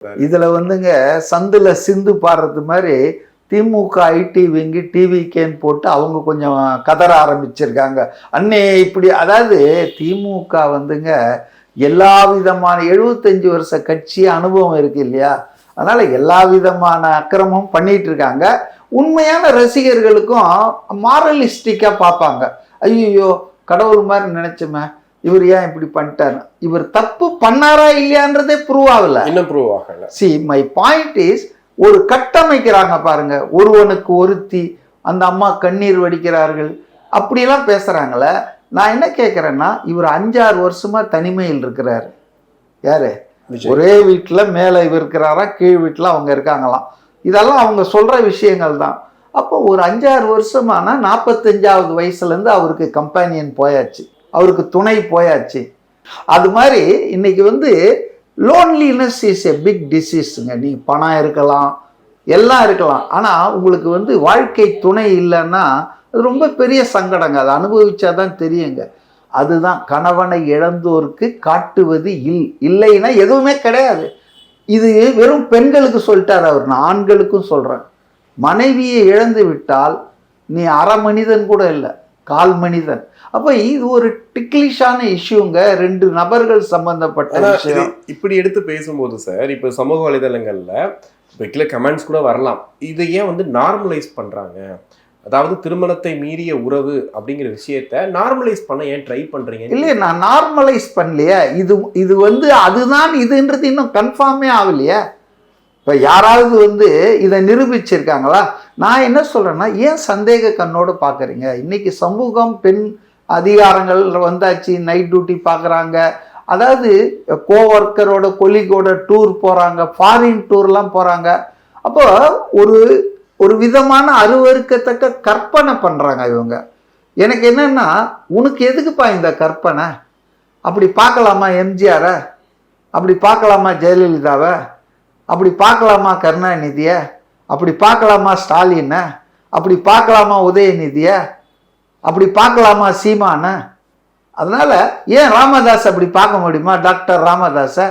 இதுல வந்துங்க சந்துல சிந்து பாடுறது மாதிரி திமுக ஐடி விங்கி டிவிகேன்னு போட்டு அவங்க கொஞ்சம் கதற ஆரம்பிச்சிருக்காங்க. அண்ணே இப்படி அதாவது திமுக வந்துங்க எல்லா விதமான 75 வருஷ கட்சி அனுபவம் இருக்கு இல்லையா, அதனால எல்லா விதமான அக்கிரமும் பண்ணிட்டு இருக்காங்க. உண்மையான ரசிகர்களுக்கும் மாரலிஸ்டிக்கா பார்ப்பாங்க. ஐயோ கடவுள் மாதிரி நினைச்சோமே, இவர் ஏன் இப்படி பண்ணிட்டாரு, இவர் தப்பு பண்ணாரா இல்லையான்றதே ப்ரூவ் ஆகல, இன்னும் ப்ரூவ் ஆகல. சி மை பாயிண்ட் இஸ், ஒரு கட்டமைக்கிறாங்க பாருங்க, ஒருவனுக்கு ஒருத்தி, அந்த அம்மா கண்ணீர் வடிக்கிறார்கள், அப்படியெல்லாம் பேசுறாங்கள. நான் என்ன கேட்கிறேன்னா, இவர் 5-6 வருஷமா தனிமையில் இருக்கிறாரு. யாரு? ஒரே வீட்டுல மேல இவர் இருக்கிறாரா, கீழ் வீட்டுல அவங்க இருக்காங்களாம். இதெல்லாம் அவங்க சொல்ற விஷயங்கள் தான். அப்போ ஒரு 5-6 வருஷமானா 45வது வயசுல இருந்து அவருக்கு கம்பேனியன் போயாச்சு, அவருக்கு துணை போயாச்சு. அது மாதிரி இன்னைக்கு வந்து லோன்லினஸ் இஸ் எ பிக் டிசீஸுங்க. நீ பணம் இருக்கலாம், எல்லாம் இருக்கலாம், ஆனா உங்களுக்கு வந்து வாழ்க்கை துணை இல்லைன்னா அது ரொம்ப பெரிய சங்கடங்க. அதை அனுபவிச்சாதான் தெரியுங்க. அதுதான் கணவனை இழந்தோருக்கு காட்டுவது இல்லைன்னா எதுவுமே கிடையாது. இது வெறும் பெண்களுக்கு சொல்லிட்டார் அவர், நான் ஆண்களுக்கும் சொல்றேன். மனைவியை இழந்து விட்டால் நீ அரை மனிதன் கூட இல்லை, கால் மனிதன். அப்ப இது ஒரு டிக்லிஷான இஷ்யூங்க, 2 நபர்கள் சம்பந்தப்பட்ட விஷயம். இப்படி எடுத்து பேசும்போது சார், இப்ப சமூக வலைதளங்கள்ல இப்ப கமெண்ட்ஸ் கூட வரலாம், இதை ஏன் வந்து நார்மலைஸ் பண்றாங்க, அதாவது திருமணத்தை மீறிய உறவு அப்படிங்கிற விஷயத்த நார்மலைஸ் பண்ண ஏன் ட்ரை பண்றீங்க? இல்லையே, நான் நார்மலைஸ் பண்ணலையே. இது வந்து அதுதான் இதுன்றது இன்னும் கன்ஃபார்மே ஆகலையே. இப்போ யாராவது வந்து இதை நிரூபிச்சிருக்காங்களா? நான் என்ன சொல்றேன்னா, ஏன் சந்தேக கண்ணோடு பார்க்குறீங்க? இன்னைக்கு சமூகம் பெண் அதிகாரங்கள் வந்தாச்சு, நைட் டியூட்டி பார்க்குறாங்க, அதாவது கோவர்க்கரோட கொலிகோட டூர் போகிறாங்க, ஃபாரின் டூர்லாம் போகிறாங்க. அப்போ ஒரு விதமான அருவருக்கத்தக்க கற்பனை பண்ணுறாங்க இவங்க. எனக்கு என்னன்னா, உனக்கு எதுக்குப்பா இந்த கற்பனை? அப்படி பார்க்கலாமா எம்ஜிஆரை, அப்படி பார்க்கலாமா ஜெயலலிதாவை, அப்படி பார்க்கலாமா கருணாநிதியை, அப்படி பார்க்கலாமா ஸ்டாலினை, அப்படி பார்க்கலாமா உதயநிதியை, அப்படி பார்க்கலாமா சீமான? அதனால ஏன் ராமதாஸ் அப்படி பார்க்க முடியுமா, டாக்டர் ராமதாஸை?